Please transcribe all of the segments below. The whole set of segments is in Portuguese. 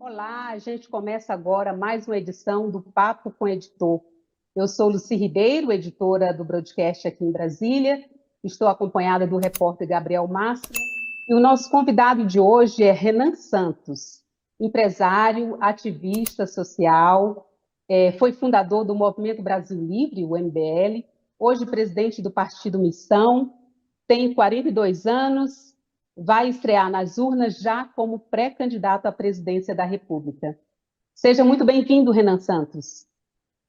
Olá, a gente começa agora mais uma edição do Papo com o Editor. Eu sou Luci Ribeiro, editora do Broadcast aqui em Brasília. Estou acompanhada do repórter Gabriel Mastro. E o nosso convidado de hoje é Renan Santos, empresário, ativista social, foi fundador do Movimento Brasil Livre, o MBL, hoje presidente do Partido Missão, tem 42 anos, vai estrear nas urnas já como pré-candidato à presidência da República. Seja muito bem-vindo, Renan Santos.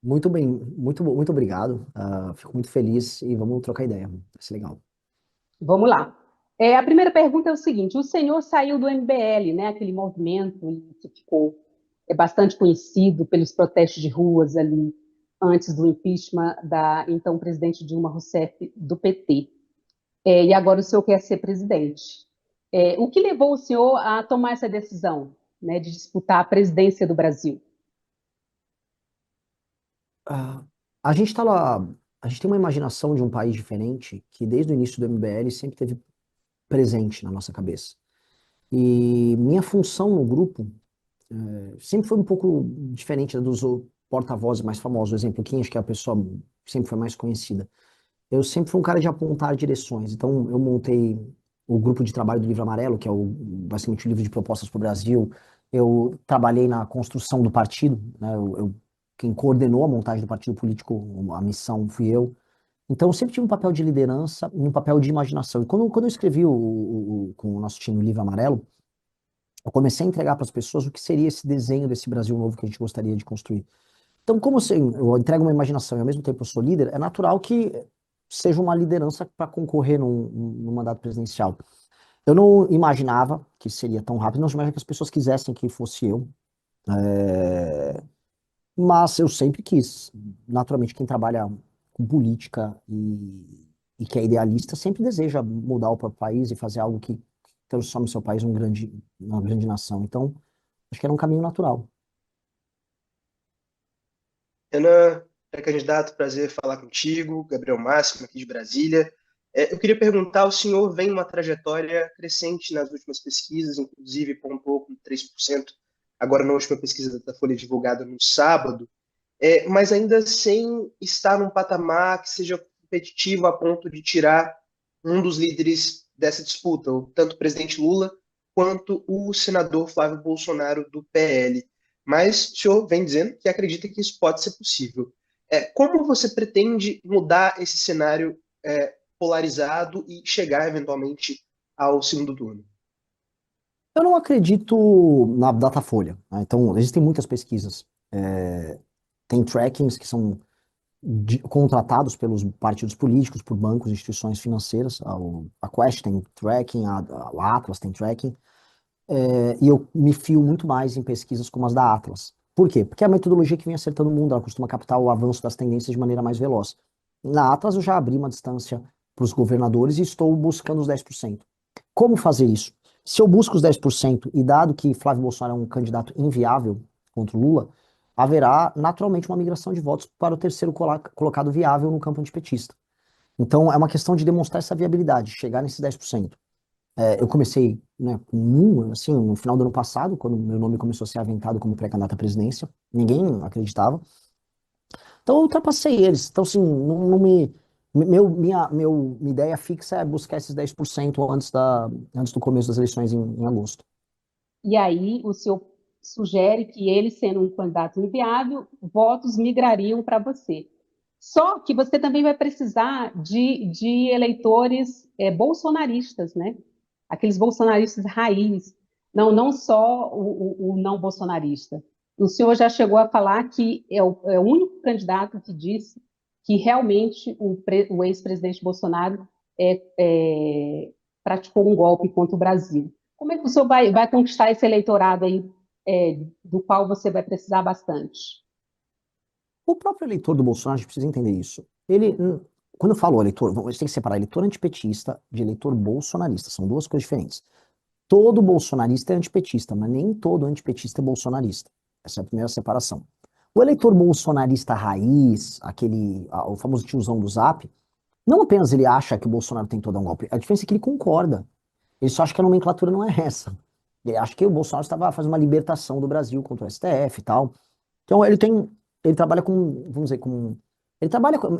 Muito bem, muito obrigado. Fico muito feliz e vamos trocar ideia. Vai ser legal. Vamos lá. A primeira pergunta é o seguinte: o senhor saiu do MBL, né, aquele movimento que ficou bastante conhecido pelos protestos de ruas ali antes do impeachment da então presidente Dilma Rousseff do PT. E agora o senhor quer ser presidente. O que levou o senhor a tomar essa decisão, né, de disputar a presidência do Brasil? Ah, a gente tá lá, a gente tem uma imaginação de um país diferente que desde o início do MBL sempre teve presente na nossa cabeça. E minha função no grupo sempre foi um pouco diferente da dos porta-vozes mais famosos. Por exemplo, quem acho que é a pessoa que sempre foi mais conhecida. Eu sempre fui um cara de apontar direções. Então, eu montei o grupo de trabalho do Livro Amarelo, que é basicamente o livro de propostas para o Brasil. Eu trabalhei na construção do partido, né? Quem coordenou a montagem do partido político, a missão, fui eu. Então, eu sempre tive um papel de liderança e um papel de imaginação. E quando eu escrevi com o nosso time o Livro Amarelo, eu comecei a entregar para as pessoas o que seria esse desenho desse Brasil novo que a gente gostaria de construir. Então, como assim, eu entrego uma imaginação e ao mesmo tempo eu sou líder, é natural que seja uma liderança para concorrer num mandato presidencial. Eu não imaginava que seria tão rápido, não imaginava que as pessoas quisessem que fosse eu, é, mas eu sempre quis. Naturalmente, quem trabalha com política e que é idealista sempre deseja mudar o próprio país e fazer algo que transforme o seu país uma grande nação. Então, acho que era um caminho natural. Renan, pré-candidato, prazer falar contigo. Gabriel Máximo, aqui de Brasília. Eu queria perguntar, o senhor vem uma trajetória crescente nas últimas pesquisas, inclusive pontuou com 3%, agora na última pesquisa da Folha divulgada no sábado, mas ainda sem estar num patamar que seja competitivo a ponto de tirar um dos líderes dessa disputa, tanto o presidente Lula quanto o senador Flávio Bolsonaro do PL. Mas o senhor vem dizendo que acredita que isso pode ser possível. Como você pretende mudar esse cenário polarizado e chegar eventualmente ao segundo turno? Eu não acredito na Datafolha, né? Então, existem muitas pesquisas. Tem trackings que são contratados pelos partidos políticos, por bancos, instituições financeiras. A Quest tem tracking, a Atlas tem tracking. E eu me fio muito mais em pesquisas como as da Atlas. Por quê? Porque é a metodologia que vem acertando o mundo, ela costuma captar o avanço das tendências de maneira mais veloz. Na Atlas eu já abri uma distância para os governadores e estou buscando os 10%. Como fazer isso? Se eu busco os 10% e dado que Flávio Bolsonaro é um candidato inviável contra o Lula, haverá naturalmente uma migração de votos para o terceiro colocado viável no campo antipetista. Então é uma questão de demonstrar essa viabilidade, chegar nesses 10%. Eu comecei, né, com assim, no final do ano passado, quando meu nome começou a ser aventado como pré-candidato à presidência, ninguém acreditava. Então eu ultrapassei eles. Então, assim, não me. Minha ideia fixa é buscar esses 10% antes do começo das eleições em agosto. E aí o senhor sugere que ele, sendo um candidato inviável, votos migrariam para você. Só que você também vai precisar de eleitores bolsonaristas, né? Aqueles bolsonaristas raiz, não só o não bolsonarista. O senhor já chegou a falar que é o único candidato que disse que realmente o ex-presidente Bolsonaro praticou um golpe contra o Brasil. Como é que o senhor vai conquistar esse eleitorado aí, do qual você vai precisar bastante? O próprio eleitor do Bolsonaro, a gente precisa entender isso. Quando eu falo eleitor, a gente tem que separar eleitor antipetista de eleitor bolsonarista. São duas coisas diferentes. Todo bolsonarista é antipetista, mas nem todo antipetista é bolsonarista. Essa é a primeira separação. O eleitor bolsonarista raiz, o famoso tiozão do Zap, não apenas ele acha que o Bolsonaro tentou dar um golpe, a diferença é que ele concorda. Ele só acha que a nomenclatura não é essa. Ele acha que o Bolsonaro estava fazendo uma libertação do Brasil contra o STF e tal. Então ele trabalha com, vamos dizer, ele trabalha com,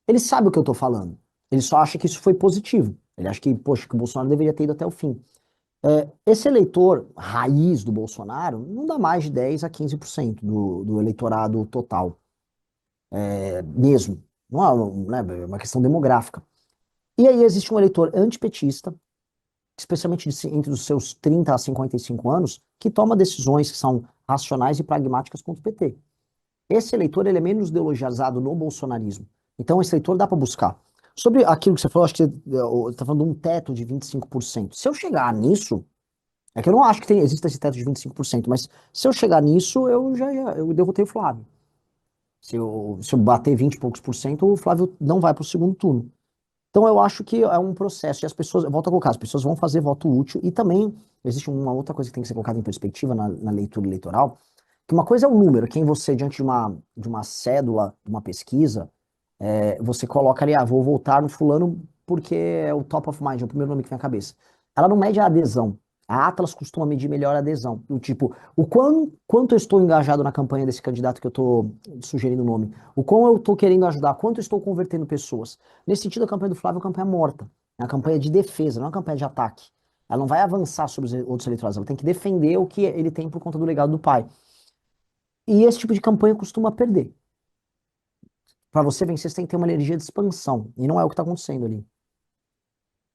ele sabe o que eu tô falando. Ele só acha que isso foi positivo. Ele acha que, poxa, que o Bolsonaro deveria ter ido até o fim. Esse eleitor raiz do Bolsonaro não dá mais de 10 a 15% do eleitorado total, mesmo. Não é uma questão demográfica. E aí existe um eleitor antipetista, especialmente entre os seus 30 a 55 anos, que toma decisões que são racionais e pragmáticas contra o PT. Esse eleitor ele é menos ideologizado no bolsonarismo. Então, esse eleitor dá para buscar. Sobre aquilo que você falou, acho que você está falando de um teto de 25%. Se eu chegar nisso, é que eu não acho que exista esse teto de 25%, mas se eu chegar nisso, eu derrotei o Flávio. Se eu bater 20 e poucos por cento, o Flávio não vai para o segundo turno. Então, eu acho que é um processo, e as pessoas, eu volto a colocar, as pessoas vão fazer voto útil, e também existe uma outra coisa que tem que ser colocada em perspectiva na leitura eleitoral, que uma coisa é o número, quem você, diante de uma cédula, de uma pesquisa, você coloca ali, vou votar no fulano porque é o top of mind, é o primeiro nome que vem à cabeça. Ela não mede a adesão. A Atlas costuma medir melhor a adesão. Do tipo, quanto eu estou engajado na campanha desse candidato que eu estou sugerindo o nome, o quão eu estou querendo ajudar, quanto eu estou convertendo pessoas. Nesse sentido, a campanha do Flávio é uma campanha morta. É uma campanha de defesa, não é uma campanha de ataque. Ela não vai avançar sobre os outros eleitorados, ela tem que defender o que ele tem por conta do legado do pai. E esse tipo de campanha costuma perder. Para você vencer, você tem que ter uma energia de expansão. E não é o que está acontecendo ali.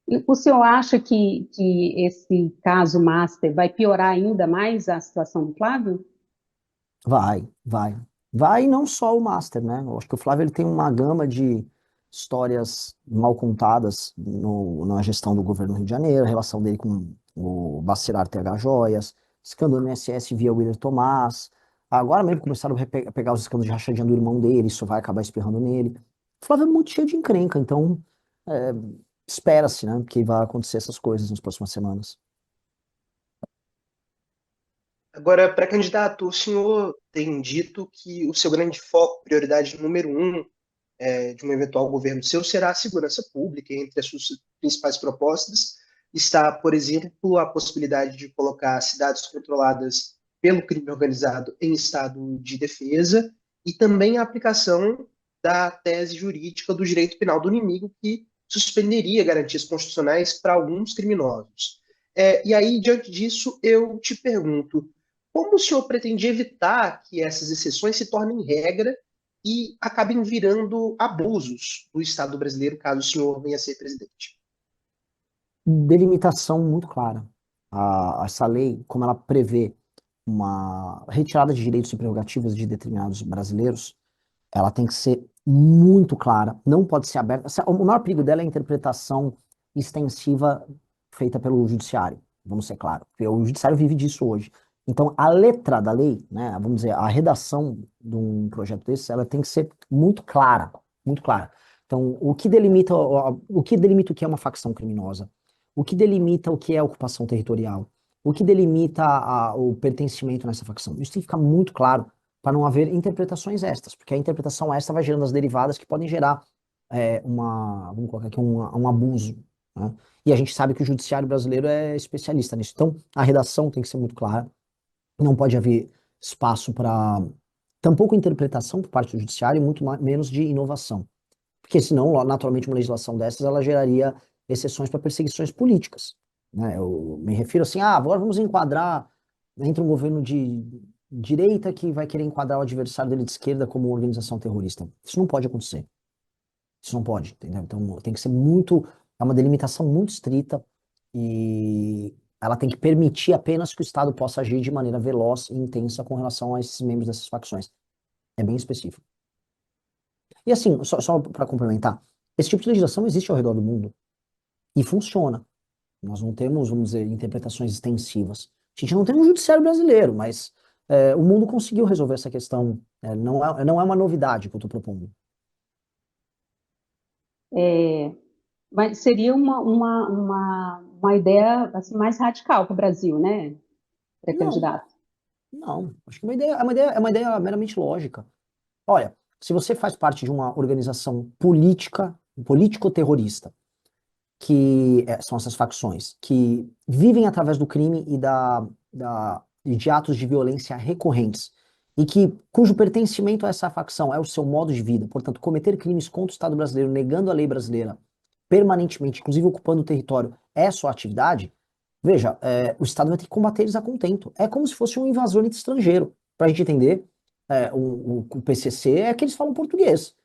E o senhor acha que esse caso Master vai piorar ainda mais a situação do Flávio? Vai, vai. Vai e não só o Master, né? Eu acho que o Flávio ele tem uma gama de histórias mal contadas na gestão do governo do Rio de Janeiro, a relação dele com o Bacelar TH Joias, escândalo no INSS via Willer Tomás. Agora mesmo começaram a pegar os escândalos de rachadinha do irmão dele, isso vai acabar espirrando nele. O Flávio é muito cheio de encrenca, então é, espera-se, né, que vai acontecer essas coisas nas próximas semanas. Agora, pré-candidato, o senhor tem dito que o seu grande foco, prioridade número um, de um eventual governo seu será a segurança pública. Entre as suas principais propostas está, por exemplo, a possibilidade de colocar cidades controladas pelo crime organizado em estado de defesa e também a aplicação da tese jurídica do direito penal do inimigo, que suspenderia garantias constitucionais para alguns criminosos. E aí, diante disso, eu te pergunto, como o senhor pretende evitar que essas exceções se tornem regra e acabem virando abusos do Estado brasileiro, caso o senhor venha a ser presidente? Delimitação muito clara. Essa lei, como ela prevê uma retirada de direitos e prerrogativas de determinados brasileiros, ela tem que ser muito clara, não pode ser aberta. O maior perigo dela é a interpretação extensiva feita pelo judiciário, vamos ser claros, porque o judiciário vive disso hoje. Então, a letra da lei, né, vamos dizer, a redação de um projeto desse, ela tem que ser muito clara, muito clara. Então, o que é uma facção criminosa? O que delimita o que é ocupação territorial? O que delimita o pertencimento nessa facção? Isso tem que ficar muito claro para não haver interpretações extras, porque a interpretação extra vai gerando as derivadas que podem gerar vamos colocar aqui, um abuso, né? E a gente sabe que o judiciário brasileiro é especialista nisso. Então, a redação tem que ser muito clara, não pode haver espaço para tampouco interpretação por parte do judiciário e muito menos de inovação. Porque senão, naturalmente, uma legislação dessas, ela geraria exceções para perseguições políticas, né? Eu me refiro assim, agora vamos enquadrar entre um governo de direita que vai querer enquadrar o adversário dele de esquerda como uma organização terrorista. Isso não pode acontecer. Isso não pode, entendeu? Então tem que ser é uma delimitação muito estrita e ela tem que permitir apenas que o Estado possa agir de maneira veloz e intensa com relação a esses membros dessas facções. É bem específico. E assim, só para complementar, esse tipo de legislação existe ao redor do mundo e funciona. Nós não temos, vamos dizer, interpretações extensivas. A gente não tem um judiciário brasileiro, mas o mundo conseguiu resolver essa questão. Não é uma novidade que eu estou propondo. É, mas seria uma ideia assim, mais radical para o Brasil, né, Não, pré-candidato? não. Acho que é uma ideia meramente lógica. Olha, se você faz parte de uma organização política, político-terrorista, são essas facções, que vivem através do crime e de atos de violência recorrentes, e cujo pertencimento a essa facção é o seu modo de vida, portanto, cometer crimes contra o Estado brasileiro, negando a lei brasileira permanentemente, inclusive ocupando o território, é sua atividade, veja, o Estado vai ter que combater eles a contento. É como se fosse um invasor estrangeiro. Para a gente entender, o PCC é que eles falam português.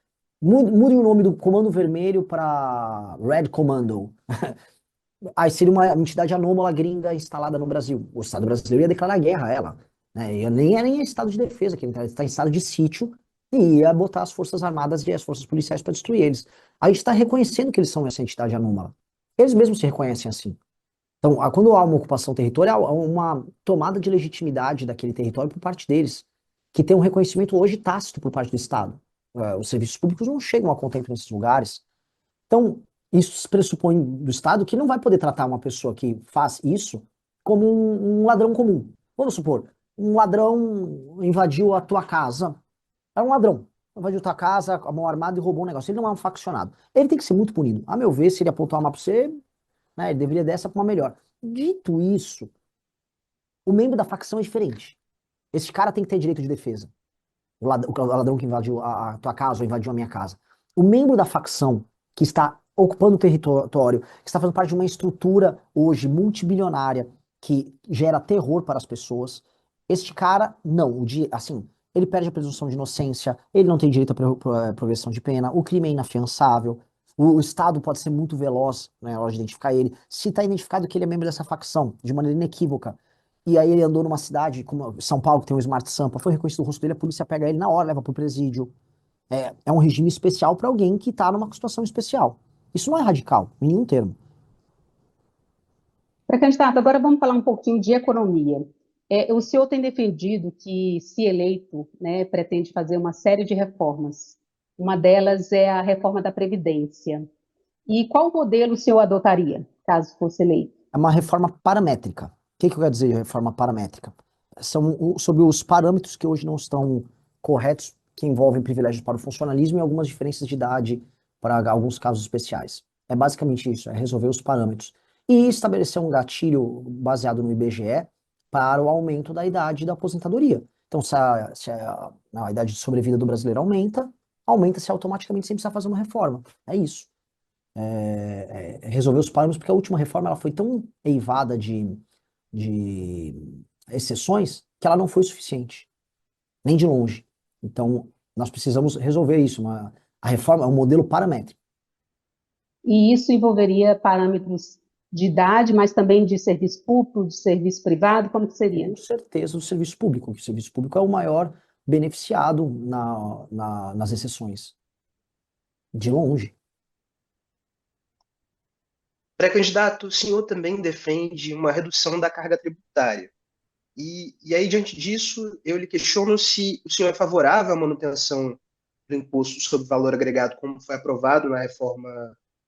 Mudem o nome do Comando Vermelho para Red Commando. Aí seria uma entidade anômala gringa instalada no Brasil. O Estado brasileiro ia declarar guerra a ela. Né? E nem é estado de defesa, que ele está em estado de sítio e ia botar as forças armadas e as forças policiais para destruir eles. A gente está reconhecendo que eles são essa entidade anômala. Eles mesmos se reconhecem assim. Então, quando há uma ocupação territorial, há uma tomada de legitimidade daquele território por parte deles, que tem um reconhecimento hoje tácito por parte do Estado. Os serviços públicos não chegam a contento nesses lugares. Então, isso pressupõe do Estado que não vai poder tratar uma pessoa que faz isso como um ladrão comum. Vamos supor, um ladrão invadiu a tua casa. É um ladrão. Invadiu a tua casa, a mão armada e roubou um negócio. Ele não é um faccionado. Ele tem que ser muito punido. A meu ver, se ele apontar uma pra você, né, ele deveria dessa para uma melhor. Dito isso, o membro da facção é diferente. Esse cara tem que ter direito de defesa. O ladrão que invadiu a tua casa ou invadiu a minha casa. O membro da facção que está ocupando o território, que está fazendo parte de uma estrutura hoje multibilionária que gera terror para as pessoas, este cara, não, assim, ele perde a presunção de inocência, ele não tem direito à progressão de pena, o crime é inafiançável, o Estado pode ser muito veloz, né, na hora de identificar ele, se está identificado que ele é membro dessa facção, de maneira inequívoca, e aí ele andou numa cidade como São Paulo, que tem um Smart Sampa, foi reconhecido o rosto dele, a polícia pega ele na hora, leva pro presídio. É um regime especial para alguém que está numa situação especial. Isso não é radical, em nenhum termo. Pré-candidato, agora vamos falar um pouquinho de economia. O senhor tem defendido que, se eleito, né, pretende fazer uma série de reformas. Uma delas é a reforma da Previdência. E qual modelo o senhor adotaria, caso fosse eleito? É uma reforma paramétrica. O que eu quero dizer de reforma paramétrica? São sobre os parâmetros que hoje não estão corretos, que envolvem privilégios para o funcionalismo e algumas diferenças de idade para alguns casos especiais. É basicamente isso, é resolver os parâmetros. E estabelecer um gatilho baseado no IBGE para o aumento da idade da aposentadoria. Então, se a idade de sobrevida do brasileiro aumenta-se automaticamente sem precisar fazer uma reforma. É isso. Resolver os parâmetros, porque a última reforma ela foi tão eivada de exceções que ela não foi suficiente, nem de longe. Então, nós precisamos resolver isso. A reforma é um modelo paramétrico. E isso envolveria parâmetros de idade, mas também de serviço público, de serviço privado, como que seria? Com certeza do serviço público. O serviço público é o maior beneficiado nas exceções. De longe. Pré-candidato, o senhor também defende uma redução da carga tributária. E aí, diante disso, eu lhe questiono se o senhor é favorável à manutenção do imposto sobre valor agregado, como foi aprovado na reforma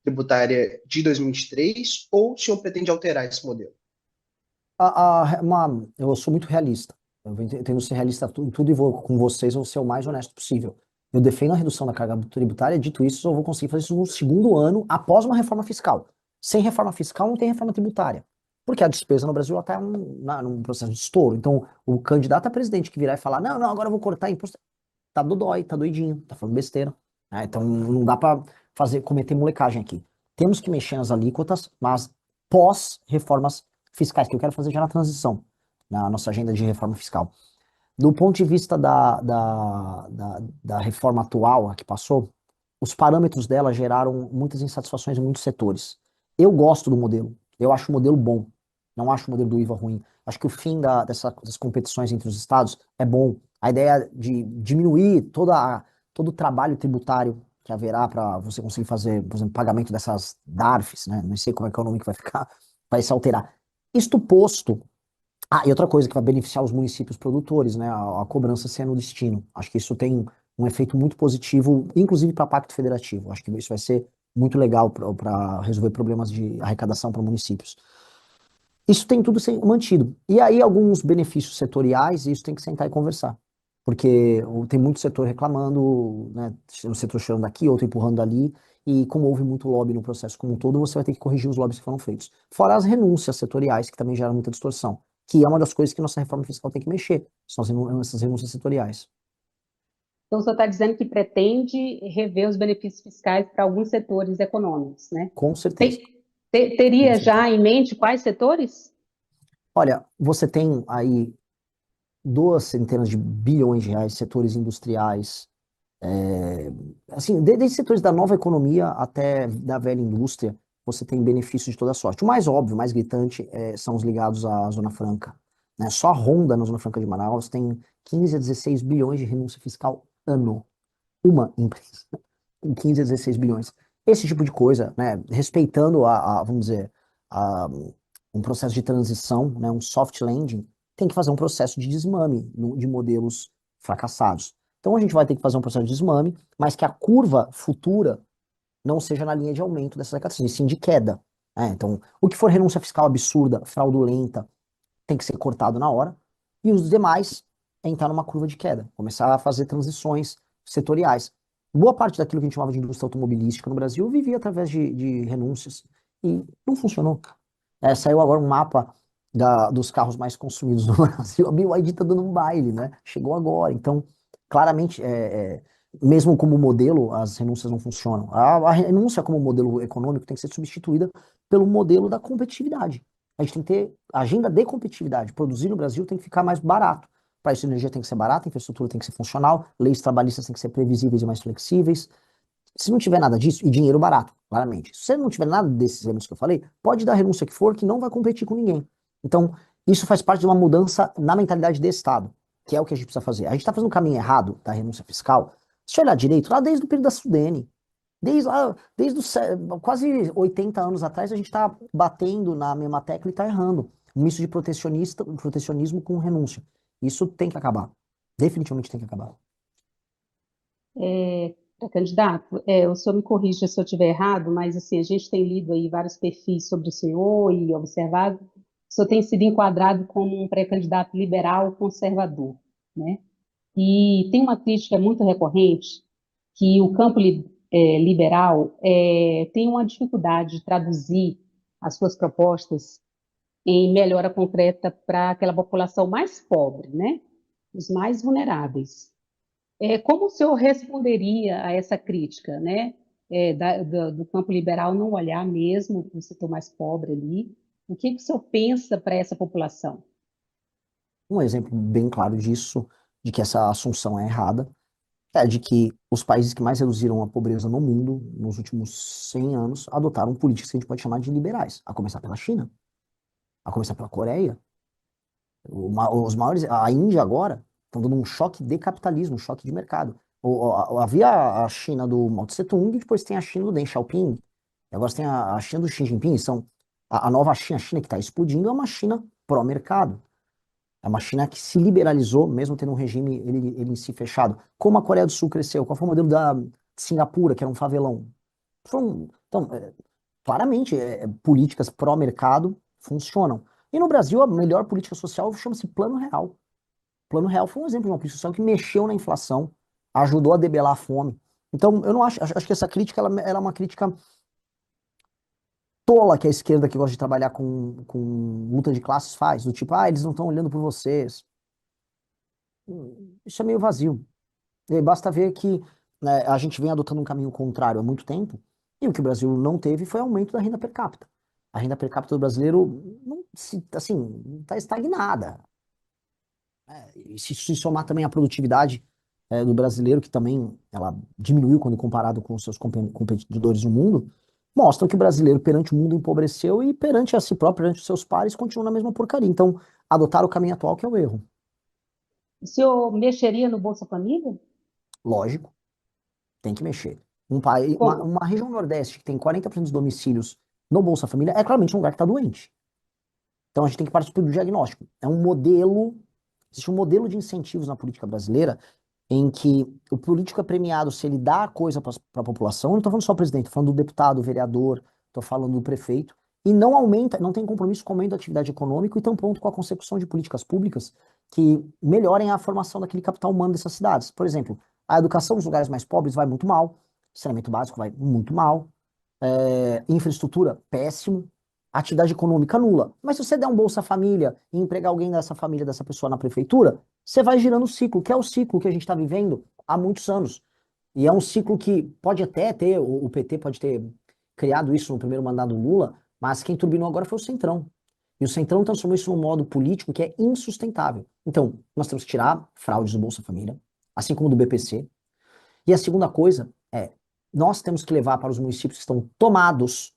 tributária de 2023, ou o senhor pretende alterar esse modelo? Eu sou muito realista. Eu tento ser realista em tudo e vou com vocês, vou ser o mais honesto possível. Eu defendo a redução da carga tributária, dito isso, eu vou conseguir fazer isso no segundo ano após uma reforma fiscal. Sem reforma fiscal não tem reforma tributária. Porque a despesa no Brasil está num processo de estouro. Então, o candidato a presidente que virar e falar, não, agora eu vou cortar imposto, tá dodói, tá doidinho, tá falando besteira. Então, não dá para cometer molecagem aqui. Temos que mexer nas alíquotas, mas pós-reformas fiscais, que eu quero fazer já na transição, na nossa agenda de reforma fiscal. Do ponto de vista da reforma atual, a que passou, os parâmetros dela geraram muitas insatisfações em muitos setores. Eu gosto do modelo, eu acho o modelo bom, não acho o modelo do IVA ruim. Acho que o fim das competições entre os estados é bom. A ideia de diminuir todo o trabalho tributário que haverá para você conseguir fazer, por exemplo, pagamento dessas DARFs, né? Não sei como é que é o nome que vai ficar, vai se alterar. Isto posto. E outra coisa que vai beneficiar os municípios produtores, né? A cobrança ser no destino. Acho que isso tem um efeito muito positivo, inclusive para Pacto Federativo. Acho que isso vai ser muito legal para resolver problemas de arrecadação para municípios. Isso tem tudo mantido. E aí, alguns benefícios setoriais, e isso tem que sentar e conversar. porque tem muito setor reclamando, né, o setor chorando daqui, outro empurrando dali, e como houve muito lobby no processo como um todo, você vai ter que corrigir os lobbies que foram feitos. Fora as renúncias setoriais, que também geram muita distorção, que é uma das coisas que nossa reforma fiscal tem que mexer, são essas renúncias setoriais. Então, o senhor está dizendo que pretende rever os benefícios fiscais para alguns setores econômicos, né? Com certeza, com Teria certeza. já em mente quais setores? Olha, você tem aí 2 centenas de bilhões de reais, setores industriais, assim, desde setores da nova economia até da velha indústria, você tem benefícios de toda sorte. O mais óbvio, o mais gritante, são os ligados à Zona Franca, né? Só a Honda na Zona Franca de Manaus tem 15 a 16 bilhões de renúncia fiscal ano. Uma empresa com 15 a 16 bilhões. Esse tipo de coisa, né, respeitando vamos dizer, a, um processo de transição, né, um soft landing, tem que fazer um processo de desmame de modelos fracassados. Então a gente vai ter que fazer um processo de desmame, mas que a curva futura não seja na linha de aumento dessas arrecadações, e sim de queda. Né? Então, o que for renúncia fiscal absurda, fraudulenta, tem que ser cortado na hora, e os demais entrar numa curva de queda, começar a fazer transições setoriais. Boa parte daquilo que a gente chamava de indústria automobilística no Brasil vivia através de renúncias, e não funcionou. Saiu agora um mapa dos carros mais consumidos no Brasil. A BYD está dando um baile, né? Chegou agora. Então, claramente, mesmo como modelo, as renúncias não funcionam. A renúncia como modelo econômico tem que ser substituída pelo modelo da competitividade. A gente tem que ter agenda de competitividade. Produzir no Brasil tem que ficar mais barato. Para isso, a energia tem que ser barata, a infraestrutura tem que ser funcional, leis trabalhistas têm que ser previsíveis e mais flexíveis. Se não tiver nada disso, e dinheiro barato, claramente. Se você não tiver nada desses elementos que eu falei, pode dar a renúncia que for, que não vai competir com ninguém. Então, isso faz parte de uma mudança na mentalidade de Estado, que é o que a gente precisa fazer. A gente está fazendo o caminho errado da renúncia fiscal. Se olhar direito, lá desde o período da Sudene, desde quase 80 anos atrás, a gente está batendo na mesma tecla e está errando. Um misto de protecionismo com renúncia. Isso tem que acabar. Definitivamente tem que acabar. Candidato, o senhor me corrija se eu estiver errado, mas assim, a gente tem lido aí vários perfis sobre o senhor e observado, o senhor tem sido enquadrado como um pré-candidato liberal conservador, né? E tem uma crítica muito recorrente que o campo liberal tem uma dificuldade de traduzir as suas propostas em melhora concreta para aquela população mais pobre, né? Os mais vulneráveis. Como o senhor responderia a essa crítica, né? Do campo liberal não olhar mesmo para o setor mais pobre ali? O que o senhor pensa para essa população? Um exemplo bem claro disso, de que essa assunção é errada, é de que os países que mais reduziram a pobreza no mundo nos últimos 100 anos adotaram políticas que a gente pode chamar de liberais, a começar pela China, a começar pela Coreia. Os maiores, a Índia agora, estão dando um choque de capitalismo, um choque de mercado. Havia a China do Mao Tse Tung e depois tem a China do Deng Xiaoping. E agora você tem a China do Xi Jinping. A nova China, a China que está explodindo, é uma China pró-mercado. É uma China que se liberalizou, mesmo tendo um regime ele em si fechado. Como a Coreia do Sul cresceu? Qual foi o modelo da Singapura, que era um favelão? Então, claramente, políticas pró-mercado funcionam. E no Brasil, a melhor política social chama-se Plano Real. Plano Real foi um exemplo de uma política social que mexeu na inflação, ajudou a debelar a fome. Então, eu não acho que essa crítica ela é uma crítica tola que a esquerda que gosta de trabalhar com luta de classes faz, do tipo, eles não estão olhando por vocês. Isso é meio vazio. E aí basta ver que, né, a gente vem adotando um caminho contrário há muito tempo, e o que o Brasil não teve foi aumento da renda per capita. A renda per capita do brasileiro não assim, está estagnada. E se somar também a produtividade do brasileiro, que também ela diminuiu quando comparado com os seus competidores no mundo, mostra que o brasileiro perante o mundo empobreceu e perante a si próprio, perante os seus pares, continua na mesma porcaria. Então, adotar o caminho atual que é o erro. O senhor mexeria no Bolsa Família? Lógico, tem que mexer. Um país, Como? uma região Nordeste que tem 40% dos domicílios no Bolsa Família é claramente um lugar que está doente. Então a gente tem que partir do diagnóstico. Existe um modelo de incentivos na política brasileira em que o político é premiado se ele dá coisa para a população. Eu não estou falando só do presidente, estou falando do deputado, do vereador, estou falando do prefeito. E não aumenta, não tem compromisso com o aumento da atividade econômica e tampouco com a consecução de políticas públicas que melhorem a formação daquele capital humano dessas cidades. Por exemplo, a educação nos lugares mais pobres vai muito mal, saneamento básico vai muito mal, infraestrutura, péssimo, atividade econômica nula. Mas se você der um Bolsa Família e empregar alguém dessa família, dessa pessoa na prefeitura, você vai girando o ciclo, que é o ciclo que a gente está vivendo há muitos anos. E é um ciclo que pode até ter, o PT pode ter criado isso no primeiro mandato do Lula, mas quem turbinou agora foi o Centrão. E o Centrão transformou isso num modo político que é insustentável. Então, nós temos que tirar fraudes do Bolsa Família, assim como do BPC. E a segunda coisa é, nós temos que levar para os municípios que estão tomados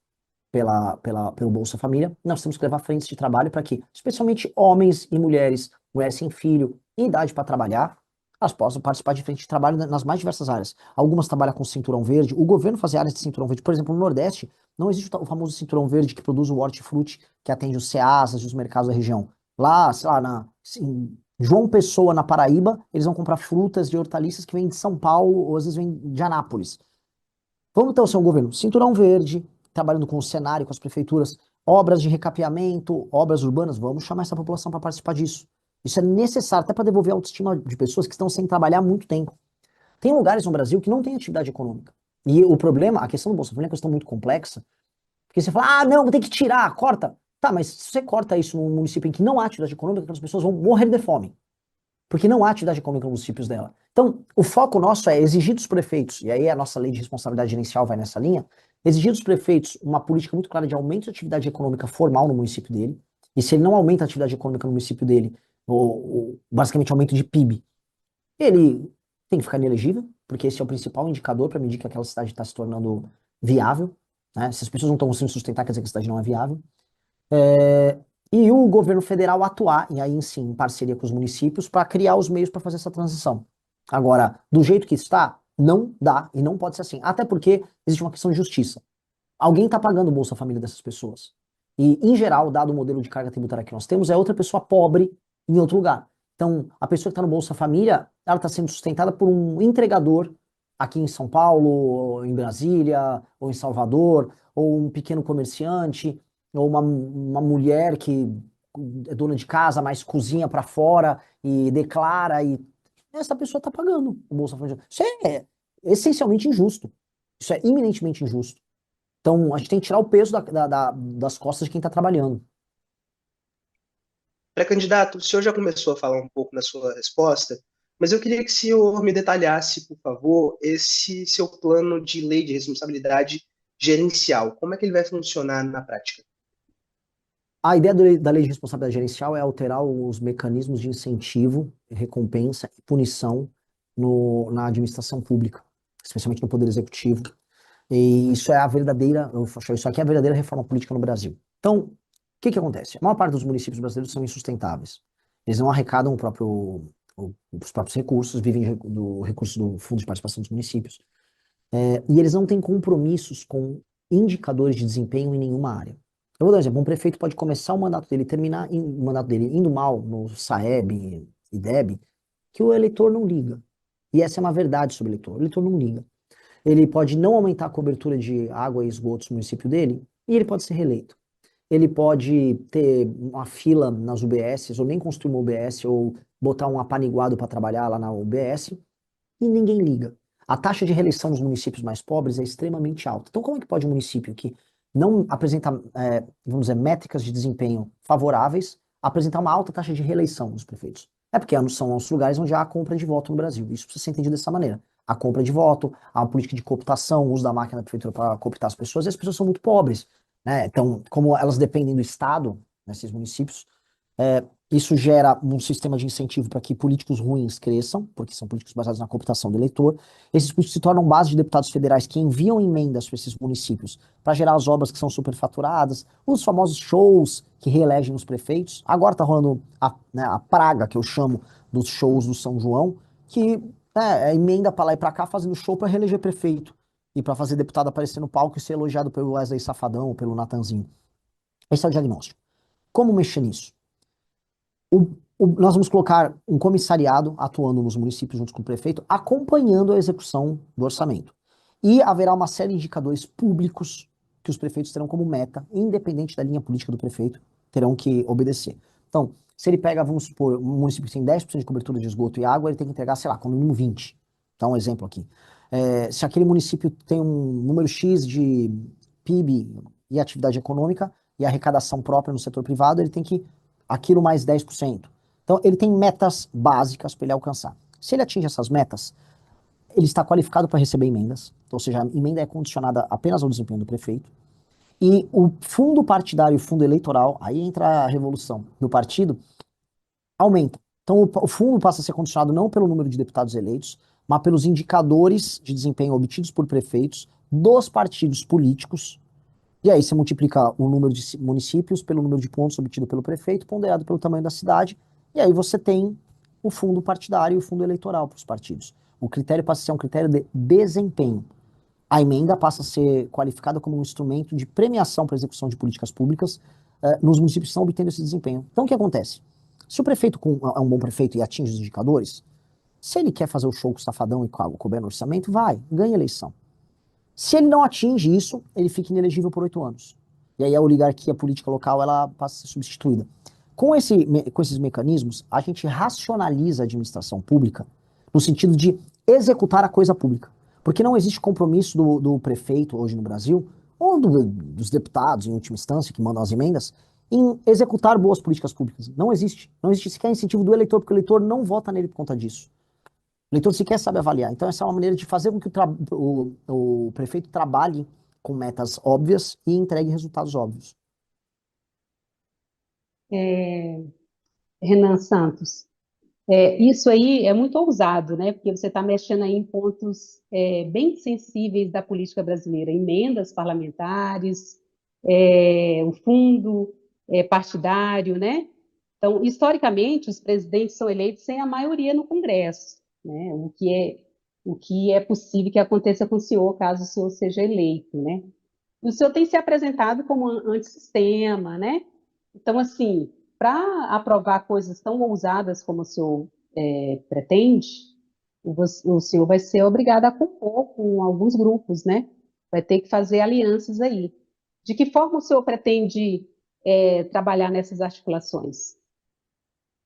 pelo Bolsa Família, nós temos que levar frentes de trabalho para que, especialmente homens e mulheres sem filho, em idade para trabalhar, elas possam participar de frente de trabalho nas mais diversas áreas. Algumas trabalham com cinturão verde, o governo faz áreas de cinturão verde, por exemplo, no Nordeste, não existe o famoso cinturão verde que produz o hortifruti, que atende os ceasas e os mercados da região. Lá, sei lá, em João Pessoa, na Paraíba, eles vão comprar frutas e hortaliças que vêm de São Paulo, ou às vezes vêm de Anápolis. Vamos ter o seu governo, cinturão verde, trabalhando com o cenário, com as prefeituras, obras de recapeamento, obras urbanas, vamos chamar essa população para participar disso. Isso é necessário, até para devolver a autoestima de pessoas que estão sem trabalhar há muito tempo. Tem lugares no Brasil que não tem atividade econômica. E o problema, a questão do Bolsa Família é uma questão muito complexa, porque você fala, não, tem que tirar, corta. Tá, mas se você corta isso num município em que não há atividade econômica, aquelas pessoas vão morrer de fome, porque não há atividade econômica nos municípios dela. Então, o foco nosso é exigir dos prefeitos, e aí a nossa lei de responsabilidade gerencial vai nessa linha, exigir dos prefeitos uma política muito clara de aumento de atividade econômica formal no município dele, e se ele não aumenta a atividade econômica no município dele, basicamente aumento de PIB, ele tem que ficar inelegível, porque esse é o principal indicador para medir que aquela cidade está se tornando viável, né? Se as pessoas não estão conseguindo sustentar, quer dizer que a cidade não é viável. E o governo federal atuar, e aí sim, em parceria com os municípios, para criar os meios para fazer essa transição. Agora, do jeito que está, não dá e não pode ser assim. Até porque existe uma questão de justiça. Alguém está pagando o Bolsa Família dessas pessoas. E, em geral, dado o modelo de carga tributária que nós temos, é outra pessoa pobre em outro lugar. Então, a pessoa que está no Bolsa Família, ela está sendo sustentada por um entregador aqui em São Paulo, ou em Brasília, ou em Salvador, ou um pequeno comerciante, ou uma mulher que é dona de casa, mas cozinha para fora e declara, e essa pessoa está pagando o Bolsa Família. Isso é essencialmente injusto. Isso é iminentemente injusto. Então, a gente tem que tirar o peso das costas de quem está trabalhando. Pré-candidato, o senhor já começou a falar um pouco na sua resposta, mas eu queria que o senhor me detalhasse, por favor, esse seu plano de lei de responsabilidade gerencial. Como é que ele vai funcionar na prática? A ideia da lei de responsabilidade gerencial é alterar os mecanismos de incentivo, recompensa e punição na administração pública, especialmente no Poder Executivo. E isso é a verdadeira, isso aqui é a verdadeira reforma política no Brasil. Então, o que acontece? A maior parte dos municípios brasileiros são insustentáveis. Eles não arrecadam os próprios recursos, vivem do recurso do Fundo de Participação dos Municípios. E eles não têm compromissos com indicadores de desempenho em nenhuma área. Eu vou dar um exemplo. Um prefeito pode começar o mandato dele, terminar o mandato dele indo mal no SAEB e DEB, que o eleitor não liga. E essa é uma verdade sobre o eleitor. O eleitor não liga. Ele pode não aumentar a cobertura de água e esgotos no município dele, e ele pode ser reeleito. Ele pode ter uma fila nas UBSs, ou nem construir uma UBS, ou botar um apaniguado para trabalhar lá na UBS, e ninguém liga. A taxa de reeleição nos municípios mais pobres é extremamente alta. Então, como é que pode um município que não apresenta, vamos dizer, métricas de desempenho favoráveis, apresentar uma alta taxa de reeleição dos prefeitos? É porque são os lugares onde há a compra de voto no Brasil. Isso precisa ser entendido dessa maneira. A compra de voto, a política de cooptação, o uso da máquina da prefeitura para cooptar as pessoas, e as pessoas são muito pobres, né? Então, como elas dependem do Estado, nesses municípios, isso gera um sistema de incentivo para que políticos ruins cresçam, porque são políticos baseados na cooptação do eleitor. Esses políticos se tornam base de deputados federais que enviam emendas para esses municípios para gerar as obras que são superfaturadas, os famosos shows que reelegem os prefeitos. Agora está rolando a praga, que eu chamo, dos shows do São João, que é emenda para lá e para cá, fazendo show para reeleger prefeito e para fazer deputado aparecer no palco e ser elogiado pelo Wesley Safadão ou pelo Natanzinho. Esse é o diagnóstico. Como mexer nisso? Nós vamos colocar um comissariado atuando nos municípios junto com o prefeito, acompanhando a execução do orçamento. E haverá uma série de indicadores públicos que os prefeitos terão como meta, independente da linha política do prefeito, terão que obedecer. Então, Se ele pega, vamos supor, um município que tem 10% de cobertura de esgoto e água, ele tem que entregar, sei lá, como mínimo 20. Dá um exemplo aqui. Se aquele município tem um número X de PIB e atividade econômica e arrecadação própria no setor privado, ele tem que aquilo mais 10%. Então, ele tem metas básicas para ele alcançar. Se ele atinge essas metas, ele está qualificado para receber emendas, ou seja, a emenda é condicionada apenas ao desempenho do prefeito, e o fundo partidário e o fundo eleitoral, aí entra a revolução do partido, aumenta. Então, o fundo passa a ser condicionado não pelo número de deputados eleitos, mas pelos indicadores de desempenho obtidos por prefeitos dos partidos políticos. E aí você multiplica o número de municípios pelo número de pontos obtido pelo prefeito, ponderado pelo tamanho da cidade, e aí você tem o fundo partidário e o fundo eleitoral para os partidos. O critério passa a ser um critério de desempenho. A emenda passa a ser qualificada como um instrumento de premiação para a execução de políticas públicas nos municípios que estão obtendo esse desempenho. Então, o que acontece? Se o prefeito é um bom prefeito e atinge os indicadores, se ele quer fazer o show com o safadão e couber no orçamento, vai, ganha a eleição. Se ele não atinge isso, ele fica inelegível por 8 anos. E aí a oligarquia política local ela passa a ser substituída. Com esses mecanismos, a gente racionaliza a administração pública no sentido de executar a coisa pública. Porque não existe compromisso do prefeito hoje no Brasil, ou dos deputados, em última instância, que mandam as emendas, em executar boas políticas públicas. Não existe. Não existe sequer incentivo do eleitor, porque o eleitor não vota nele por conta disso. O eleitor sequer sabe avaliar. Então, essa é uma maneira de fazer com que o prefeito trabalhe com metas óbvias e entregue resultados óbvios. Renan Santos, isso aí é muito ousado, né? Porque você está mexendo aí em pontos bem sensíveis da política brasileira, emendas parlamentares, o fundo partidário, né? Então, historicamente, os presidentes são eleitos sem a maioria no Congresso, né? O que é possível que aconteça com o senhor, caso o senhor seja eleito, né? E o senhor tem se apresentado como antissistema, né? Então, assim, para aprovar coisas tão ousadas como o senhor pretende, o senhor vai ser obrigado a compor com alguns grupos, né? Vai ter que fazer alianças aí. De que forma o senhor pretende trabalhar nessas articulações?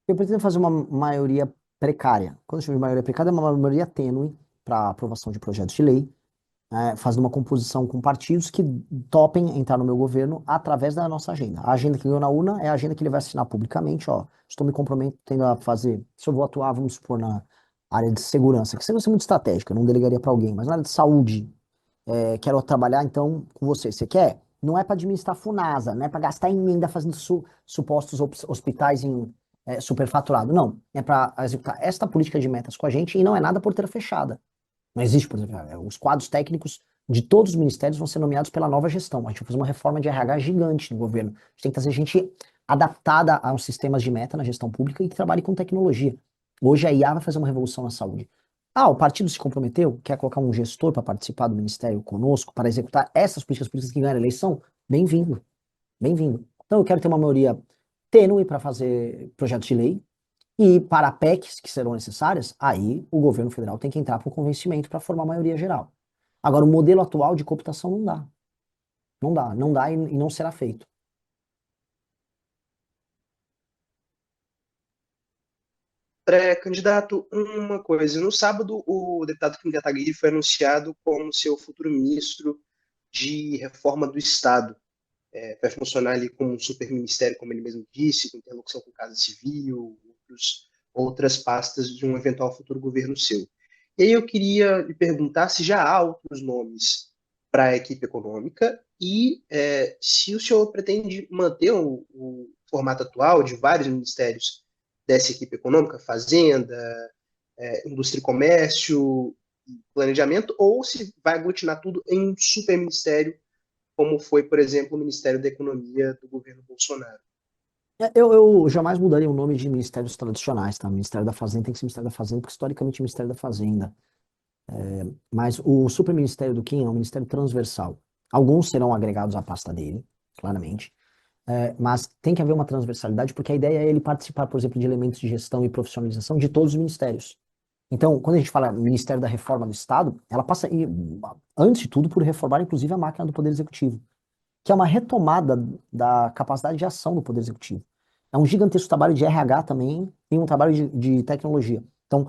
Eu pretendo fazer uma maioria precária. Quando eu chamo de maioria precária, é uma maioria tênue para aprovação de projetos de lei, fazendo uma composição com partidos que topem entrar no meu governo através da nossa agenda. A agenda que ganhou na urna é a agenda que ele vai assinar publicamente, ó, estou me comprometendo a fazer, se eu vou atuar, vamos supor, na área de segurança, que seria muito estratégica, eu não delegaria para alguém, mas na área de saúde, quero trabalhar então com você. Você quer? Não é para administrar FUNASA, não é para gastar emenda fazendo supostos hospitais em superfaturado, não. É para executar esta política de metas com a gente e não é nada porteira fechada. Não existe, por exemplo, os quadros técnicos de todos os ministérios vão ser nomeados pela nova gestão. A gente vai fazer uma reforma de RH gigante no governo. A gente tem que trazer gente adaptada aos sistemas de meta na gestão pública e que trabalhe com tecnologia. Hoje a IA vai fazer uma revolução na saúde. O partido se comprometeu, quer colocar um gestor para participar do ministério conosco, para executar essas políticas públicas que ganharam a eleição? Bem-vindo, bem-vindo. Então eu quero ter uma maioria tênue para fazer projetos de lei, e para PECs que serão necessárias, aí o governo federal tem que entrar por convencimento para formar a maioria geral. Agora, o modelo atual de cooptação não dá. Não dá e não será feito. Pré-candidato, uma coisa. No sábado, o deputado Kim Kataguiri foi anunciado como seu futuro ministro de reforma do Estado. Vai funcionar ali como um superministério, como ele mesmo disse, com interlocução com Casa Civil, outras pastas de um eventual futuro governo seu. E aí eu queria lhe perguntar se já há outros nomes para a equipe econômica e se o senhor pretende manter o formato atual de vários ministérios dessa equipe econômica, Fazenda, Indústria e Comércio, Planejamento, ou se vai aglutinar tudo em um superministério, como foi, por exemplo, o Ministério da Economia do governo Bolsonaro. Eu jamais mudaria o nome de ministérios tradicionais, tá? Ministério da Fazenda tem que ser Ministério da Fazenda, porque historicamente é Ministério da Fazenda. Mas o superministério do Kim é um ministério transversal. Alguns serão agregados à pasta dele, claramente. Mas tem que haver uma transversalidade, porque a ideia é ele participar, por exemplo, de elementos de gestão e profissionalização de todos os ministérios. Então, quando a gente fala Ministério da Reforma do Estado, ela passa, antes de tudo, por reformar, inclusive, a máquina do Poder Executivo, que é uma retomada da capacidade de ação do Poder Executivo. É um gigantesco trabalho de RH também e um trabalho de tecnologia. Então,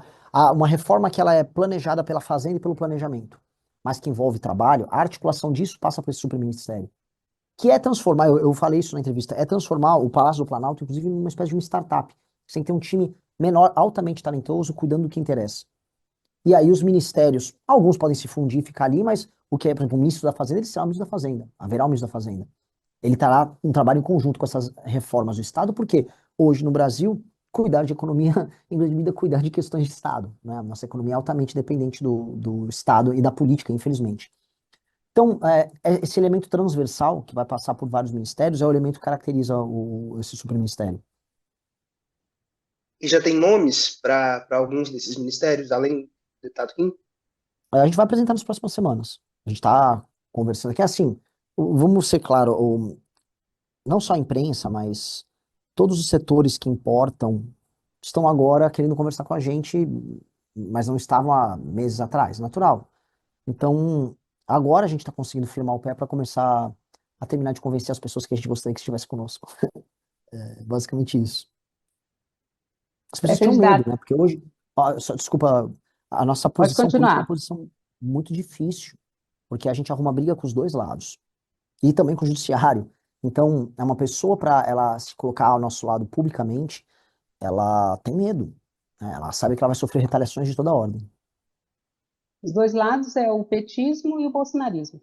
uma reforma que ela é planejada pela Fazenda e pelo Planejamento, mas que envolve trabalho, a articulação disso passa para esse superministério, que é transformar, eu falei isso na entrevista, é transformar o Palácio do Planalto, inclusive, numa espécie de uma startup. Você tem que ter um time menor, altamente talentoso, cuidando do que interessa. E aí os ministérios, alguns podem se fundir e ficar ali, mas o que é, por exemplo, o ministro da Fazenda, ele será o ministro da Fazenda, haverá o ministro da Fazenda. Ele terá um trabalho em conjunto com essas reformas do Estado, porque hoje no Brasil, cuidar de economia, em grande medida, cuidar de questões de Estado, né? Nossa economia é altamente dependente do Estado e da política, infelizmente. Então, esse elemento transversal, que vai passar por vários ministérios, é o elemento que caracteriza esse superministério. E já tem nomes para alguns desses ministérios, além do Tato Kim? A gente vai apresentar nas próximas semanas. A gente está conversando aqui, assim, vamos ser claro, não só a imprensa, mas todos os setores que importam estão agora querendo conversar com a gente, mas não estavam há meses atrás, natural. Então, agora a gente está conseguindo firmar o pé para começar a terminar de convencer as pessoas que a gente gostaria que estivesse conosco. É basicamente isso. As pessoas tinham medo, Pré-candidato, né? Porque hoje, desculpa, a nossa pode posição política é uma continuar. posição muito difícil, porque a gente arruma briga com os dois lados e também com o judiciário. Então, é uma pessoa para ela se colocar ao nosso lado publicamente, ela tem medo, né? Ela sabe que ela vai sofrer retaliações de toda ordem. Os dois lados é o petismo e o bolsonarismo.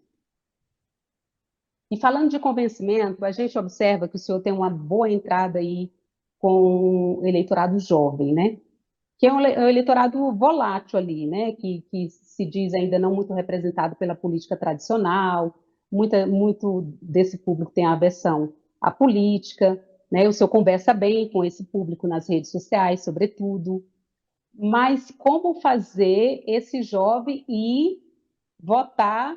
E falando de convencimento, a gente observa que o senhor tem uma boa entrada aí com o eleitorado jovem, né? Que é um eleitorado volátil ali, né? Que se diz ainda não muito representado pela política tradicional, muito desse público tem aversão à política, né? O senhor conversa bem com esse público nas redes sociais, sobretudo, mas como fazer esse jovem ir votar,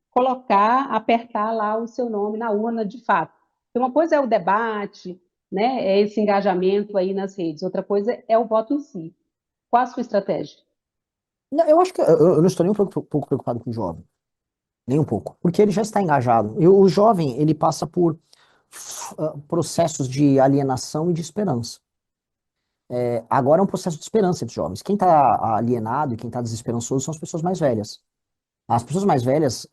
colocar, apertar lá o seu nome na urna de fato? Porque uma coisa é o debate, né? É esse engajamento aí nas redes, outra coisa é o voto em si. Qual a sua estratégia? Não, eu acho que eu não estou nem um pouco preocupado com o jovem, nem um pouco, porque ele já está engajado. O jovem, ele passa por processos de alienação e de esperança. Agora é um processo de esperança dos jovens. Quem está alienado e quem está desesperançoso são as pessoas mais velhas. As pessoas mais velhas,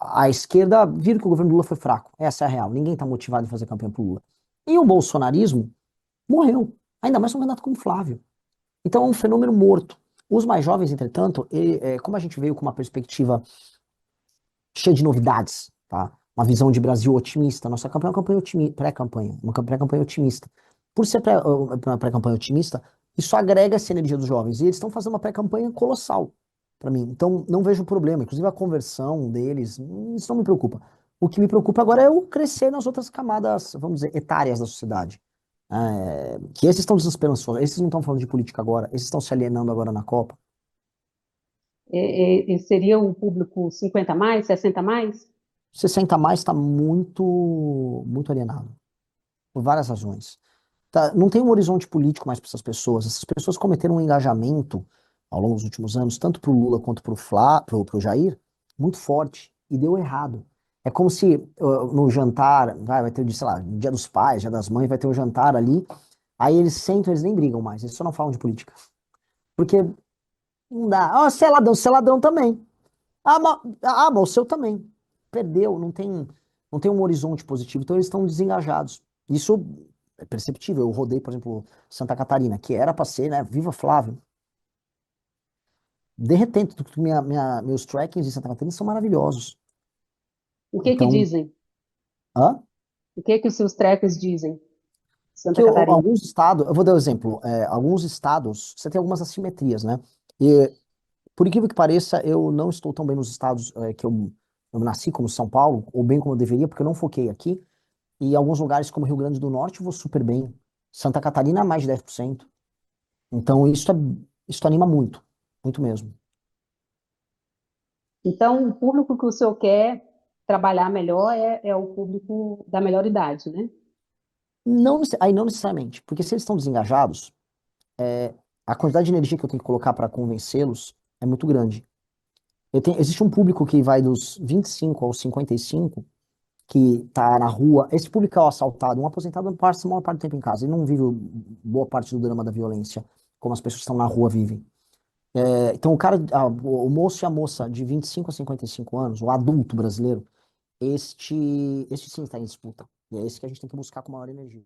a esquerda viram que o governo Lula foi fraco. Essa é a real. Ninguém está motivado em fazer campanha pro Lula. E o bolsonarismo morreu. Ainda mais um candidato como Flávio. Então é um fenômeno morto. Os mais jovens, entretanto, como a gente veio com uma perspectiva cheia de novidades, tá? Uma visão de Brasil otimista. Nossa campanha é uma campanha pré-campanha, uma pré-campanha otimista. Por ser uma pré-campanha otimista, isso agrega essa energia dos jovens. E eles estão fazendo uma pré-campanha colossal para mim. Então, não vejo problema. Inclusive, a conversão deles, isso não me preocupa. O que me preocupa agora é o crescer nas outras camadas, vamos dizer, etárias da sociedade. Que esses estão desesperançosos, esses não estão falando de política agora, esses estão se alienando agora na Copa. Seria o público 50 mais, 60 mais? 60 mais está muito, muito alienado, por várias razões. Tá, não tem um horizonte político mais para essas pessoas. Essas pessoas cometeram um engajamento ao longo dos últimos anos, tanto para o Lula quanto para o Jair, muito forte, e deu errado. É como se no jantar, vai ter, sei lá, Dia dos Pais, Dia das Mães, vai ter um jantar ali, aí eles sentam, eles nem brigam mais, eles só não falam de política. Porque não dá. Você é ladrão também. Mas o seu também. Perdeu, não tem um horizonte positivo, então eles estão desengajados. Isso é perceptível. Eu rodei, por exemplo, Santa Catarina, que era para ser, né, Viva Flávio. Derretendo, meus trackings em Santa Catarina são maravilhosos. O que Então, dizem? hã? O que os seus trackers dizem? Que Santa Catarina. alguns estados, eu vou dar um exemplo, alguns estados, você tem algumas assimetrias, né? E, por incrível que pareça, eu não estou tão bem nos estados que eu nasci, como São Paulo, ou bem como eu deveria, porque eu não foquei aqui. E em alguns lugares, como Rio Grande do Norte, eu vou super bem. Santa Catarina, mais de 10%. Então, isso anima muito. Muito mesmo. Então, o público que o senhor quer trabalhar melhor é o público da melhor idade, né? Não, aí não necessariamente. Porque se eles estão desengajados, a quantidade de energia que eu tenho que colocar para convencê-los é muito grande. Existe um público que vai dos 25 aos 55, que tá na rua. Esse público é o assaltado. Um aposentado passa a maior parte do tempo em casa. Ele não vive boa parte do drama da violência, como as pessoas que estão na rua vivem. Então, o moço e a moça de 25 a 55 anos, o adulto brasileiro, este sim está em disputa. E é esse que a gente tem que buscar com maior energia.